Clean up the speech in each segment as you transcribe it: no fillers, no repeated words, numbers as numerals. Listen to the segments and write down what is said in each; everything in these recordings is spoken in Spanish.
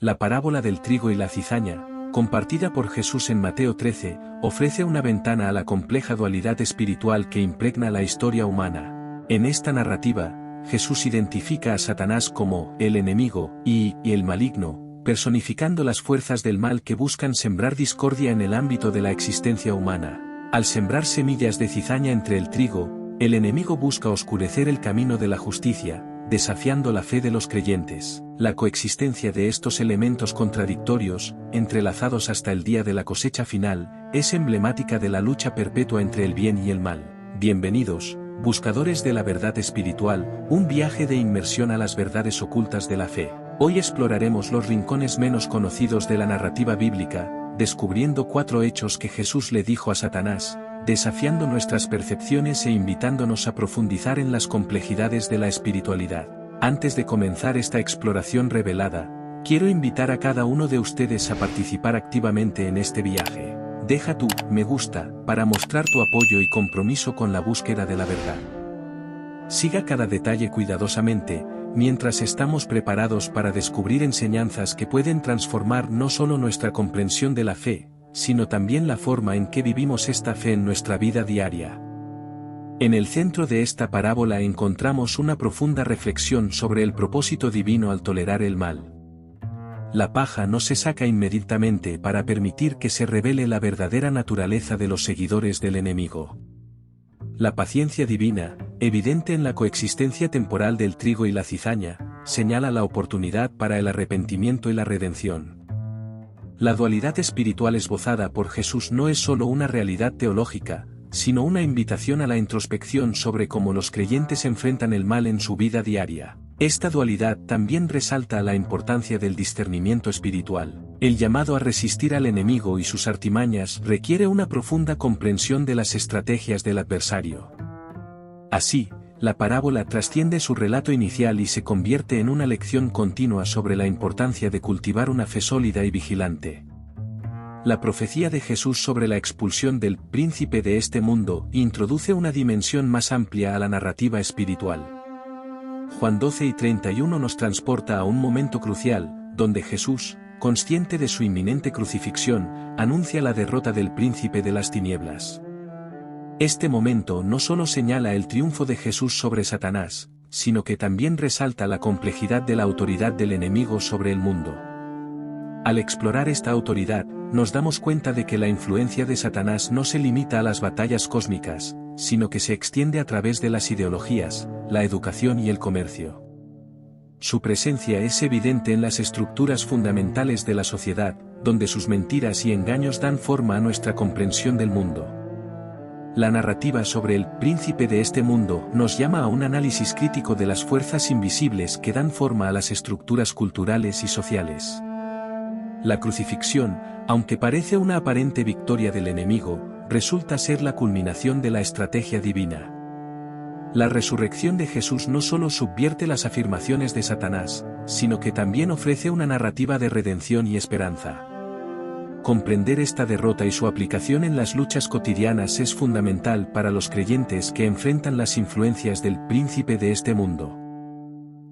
La parábola del trigo y la cizaña, compartida por Jesús en Mateo 13, ofrece una ventana a la compleja dualidad espiritual que impregna la historia humana. En esta narrativa, Jesús identifica a Satanás como el enemigo y el maligno, personificando las fuerzas del mal que buscan sembrar discordia en el ámbito de la existencia humana. Al sembrar semillas de cizaña entre el trigo, el enemigo busca oscurecer el camino de la justicia, desafiando la fe de los creyentes. La coexistencia de estos elementos contradictorios, entrelazados hasta el día de la cosecha final, es emblemática de la lucha perpetua entre el bien y el mal. Bienvenidos, buscadores de la verdad espiritual, un viaje de inmersión a las verdades ocultas de la fe. Hoy exploraremos los rincones menos conocidos de la narrativa bíblica, descubriendo 4 hechos que Jesús le dijo a Satanás, desafiando nuestras percepciones e invitándonos a profundizar en las complejidades de la espiritualidad. Antes de comenzar esta exploración revelada, quiero invitar a cada uno de ustedes a participar activamente en este viaje. Deja tu me gusta para mostrar tu apoyo y compromiso con la búsqueda de la verdad. Siga cada detalle cuidadosamente, mientras estamos preparados para descubrir enseñanzas que pueden transformar no solo nuestra comprensión de la fe, sino también la forma en que vivimos esta fe en nuestra vida diaria. En el centro de esta parábola encontramos una profunda reflexión sobre el propósito divino al tolerar el mal. La paja no se saca inmediatamente para permitir que se revele la verdadera naturaleza de los seguidores del enemigo. La paciencia divina, evidente en la coexistencia temporal del trigo y la cizaña, señala la oportunidad para el arrepentimiento y la redención. La dualidad espiritual esbozada por Jesús no es solo una realidad teológica, sino una invitación a la introspección sobre cómo los creyentes enfrentan el mal en su vida diaria. Esta dualidad también resalta la importancia del discernimiento espiritual. El llamado a resistir al enemigo y sus artimañas requiere una profunda comprensión de las estrategias del adversario. Así, la parábola trasciende su relato inicial y se convierte en una lección continua sobre la importancia de cultivar una fe sólida y vigilante. La profecía de Jesús sobre la expulsión del príncipe de este mundo introduce una dimensión más amplia a la narrativa espiritual. Juan 12:31 nos transporta a un momento crucial, donde Jesús, consciente de su inminente crucifixión, anuncia la derrota del príncipe de las tinieblas. Este momento no solo señala el triunfo de Jesús sobre Satanás, sino que también resalta la complejidad de la autoridad del enemigo sobre el mundo. Al explorar esta autoridad, nos damos cuenta de que la influencia de Satanás no se limita a las batallas cósmicas, sino que se extiende a través de las ideologías, la educación y el comercio. Su presencia es evidente en las estructuras fundamentales de la sociedad, donde sus mentiras y engaños dan forma a nuestra comprensión del mundo. La narrativa sobre el príncipe de este mundo nos llama a un análisis crítico de las fuerzas invisibles que dan forma a las estructuras culturales y sociales. La crucifixión, aunque parece una aparente victoria del enemigo, resulta ser la culminación de la estrategia divina. La resurrección de Jesús no solo subvierte las afirmaciones de Satanás, sino que también ofrece una narrativa de redención y esperanza. Comprender esta derrota y su aplicación en las luchas cotidianas es fundamental para los creyentes que enfrentan las influencias del príncipe de este mundo.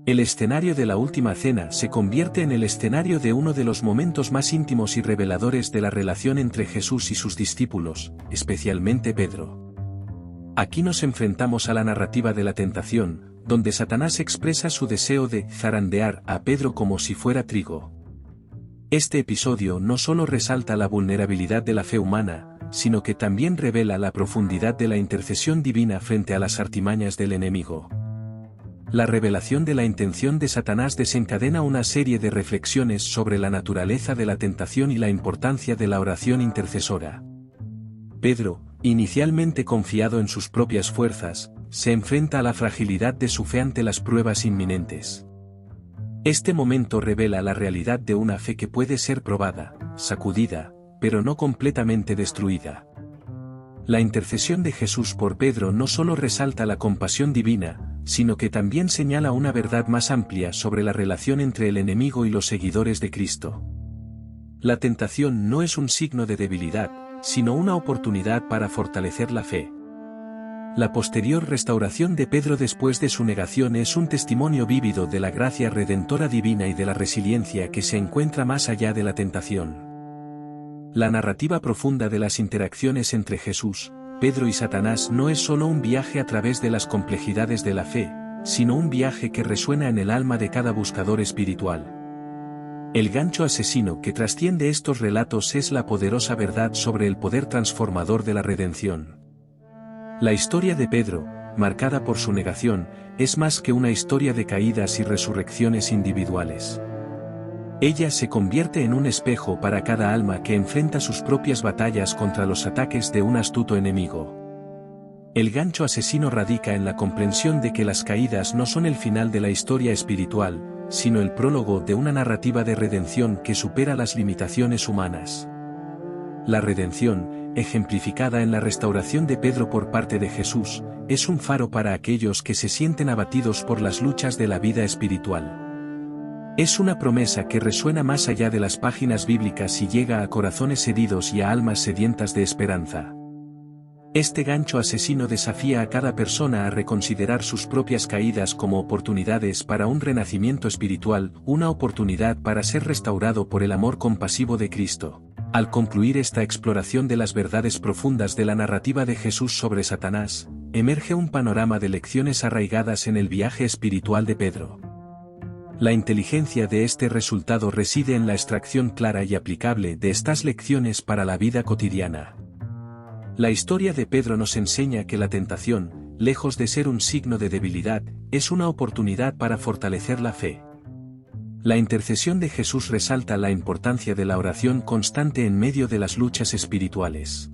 El escenario de la última cena se convierte en el escenario de uno de los momentos más íntimos y reveladores de la relación entre Jesús y sus discípulos, especialmente Pedro. Aquí nos enfrentamos a la narrativa de la tentación, donde Satanás expresa su deseo de zarandear a Pedro como si fuera trigo. Este episodio no solo resalta la vulnerabilidad de la fe humana, sino que también revela la profundidad de la intercesión divina frente a las artimañas del enemigo. La revelación de la intención de Satanás desencadena una serie de reflexiones sobre la naturaleza de la tentación y la importancia de la oración intercesora. Pedro, inicialmente confiado en sus propias fuerzas, se enfrenta a la fragilidad de su fe ante las pruebas inminentes. Este momento revela la realidad de una fe que puede ser probada, sacudida, pero no completamente destruida. La intercesión de Jesús por Pedro no solo resalta la compasión divina, sino que también señala una verdad más amplia sobre la relación entre el enemigo y los seguidores de Cristo. La tentación no es un signo de debilidad, sino una oportunidad para fortalecer la fe. La posterior restauración de Pedro después de su negación es un testimonio vívido de la gracia redentora divina y de la resiliencia que se encuentra más allá de la tentación. La narrativa profunda de las interacciones entre Jesús, Pedro y Satanás no es solo un viaje a través de las complejidades de la fe, sino un viaje que resuena en el alma de cada buscador espiritual. El gancho asesino que trasciende estos relatos es la poderosa verdad sobre el poder transformador de la redención. La historia de Pedro, marcada por su negación, es más que una historia de caídas y resurrecciones individuales. Ella se convierte en un espejo para cada alma que enfrenta sus propias batallas contra los ataques de un astuto enemigo. El gancho asesino radica en la comprensión de que las caídas no son el final de la historia espiritual, sino el prólogo de una narrativa de redención que supera las limitaciones humanas. La redención, ejemplificada en la restauración de Pedro por parte de Jesús, es un faro para aquellos que se sienten abatidos por las luchas de la vida espiritual. Es una promesa que resuena más allá de las páginas bíblicas y llega a corazones heridos y a almas sedientas de esperanza. Este gancho asesino desafía a cada persona a reconsiderar sus propias caídas como oportunidades para un renacimiento espiritual, una oportunidad para ser restaurado por el amor compasivo de Cristo. Al concluir esta exploración de las verdades profundas de la narrativa de Jesús sobre Satanás, emerge un panorama de lecciones arraigadas en el viaje espiritual de Pedro. La inteligencia de este resultado reside en la extracción clara y aplicable de estas lecciones para la vida cotidiana. La historia de Pedro nos enseña que la tentación, lejos de ser un signo de debilidad, es una oportunidad para fortalecer la fe. La intercesión de Jesús resalta la importancia de la oración constante en medio de las luchas espirituales.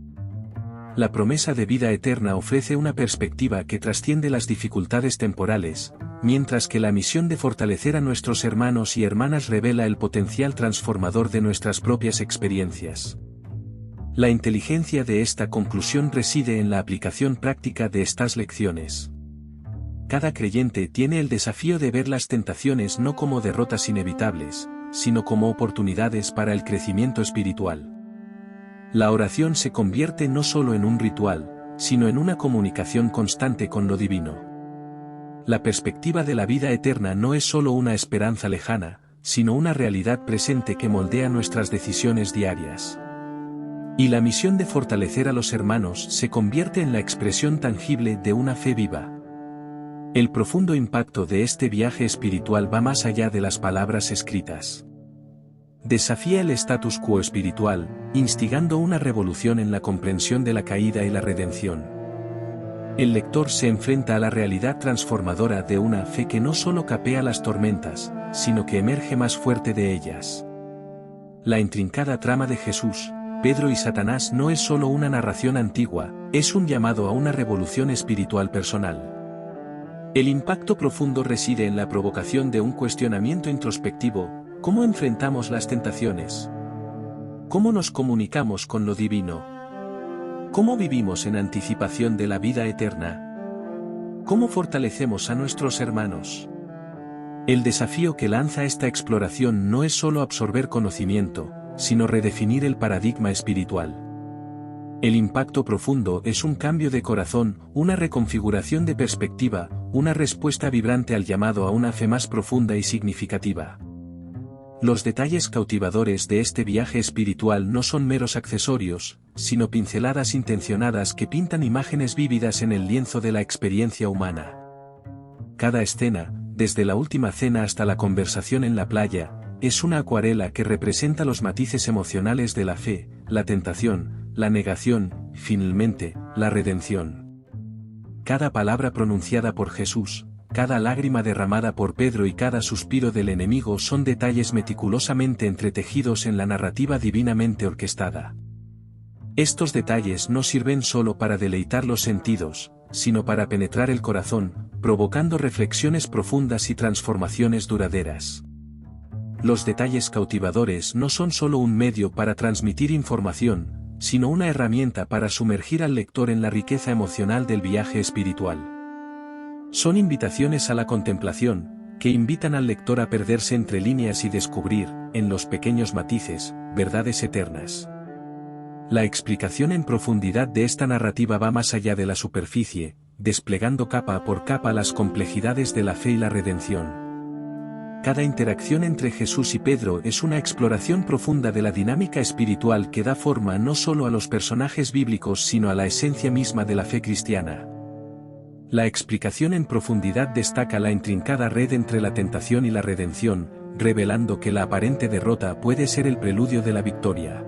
La promesa de vida eterna ofrece una perspectiva que trasciende las dificultades temporales, mientras que la misión de fortalecer a nuestros hermanos y hermanas revela el potencial transformador de nuestras propias experiencias. La inteligencia de esta conclusión reside en la aplicación práctica de estas lecciones. Cada creyente tiene el desafío de ver las tentaciones no como derrotas inevitables, sino como oportunidades para el crecimiento espiritual. La oración se convierte no solo en un ritual, sino en una comunicación constante con lo divino. La perspectiva de la vida eterna no es solo una esperanza lejana, sino una realidad presente que moldea nuestras decisiones diarias. Y la misión de fortalecer a los hermanos se convierte en la expresión tangible de una fe viva. El profundo impacto de este viaje espiritual va más allá de las palabras escritas. Desafía el status quo espiritual, instigando una revolución en la comprensión de la caída y la redención. El lector se enfrenta a la realidad transformadora de una fe que no solo capea las tormentas, sino que emerge más fuerte de ellas. La intrincada trama de Jesús, Pedro y Satanás no es solo una narración antigua, es un llamado a una revolución espiritual personal. El impacto profundo reside en la provocación de un cuestionamiento introspectivo: ¿cómo enfrentamos las tentaciones? ¿Cómo nos comunicamos con lo divino? ¿Cómo vivimos en anticipación de la vida eterna? ¿Cómo fortalecemos a nuestros hermanos? El desafío que lanza esta exploración no es solo absorber conocimiento, sino redefinir el paradigma espiritual. El impacto profundo es un cambio de corazón, una reconfiguración de perspectiva, una respuesta vibrante al llamado a una fe más profunda y significativa. Los detalles cautivadores de este viaje espiritual no son meros accesorios, sino pinceladas intencionadas que pintan imágenes vívidas en el lienzo de la experiencia humana. Cada escena, desde la última cena hasta la conversación en la playa, es una acuarela que representa los matices emocionales de la fe, la tentación, la negación, finalmente, la redención. Cada palabra pronunciada por Jesús, cada lágrima derramada por Pedro y cada suspiro del enemigo son detalles meticulosamente entretejidos en la narrativa divinamente orquestada. Estos detalles no sirven solo para deleitar los sentidos, sino para penetrar el corazón, provocando reflexiones profundas y transformaciones duraderas. Los detalles cautivadores no son solo un medio para transmitir información, sino una herramienta para sumergir al lector en la riqueza emocional del viaje espiritual. Son invitaciones a la contemplación, que invitan al lector a perderse entre líneas y descubrir, en los pequeños matices, verdades eternas. La explicación en profundidad de esta narrativa va más allá de la superficie, desplegando capa por capa las complejidades de la fe y la redención. Cada interacción entre Jesús y Pedro es una exploración profunda de la dinámica espiritual que da forma no solo a los personajes bíblicos sino a la esencia misma de la fe cristiana. La explicación en profundidad destaca la intrincada red entre la tentación y la redención, revelando que la aparente derrota puede ser el preludio de la victoria.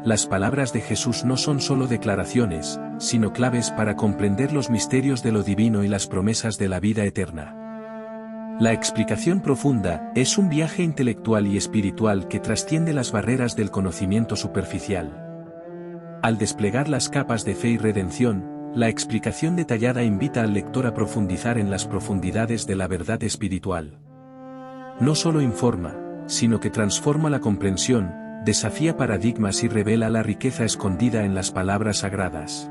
Las palabras de Jesús no son solo declaraciones, sino claves para comprender los misterios de lo divino y las promesas de la vida eterna. La explicación profunda es un viaje intelectual y espiritual que trasciende las barreras del conocimiento superficial. Al desplegar las capas de fe y redención, la explicación detallada invita al lector a profundizar en las profundidades de la verdad espiritual. No solo informa, sino que transforma la comprensión, desafía paradigmas y revela la riqueza escondida en las palabras sagradas.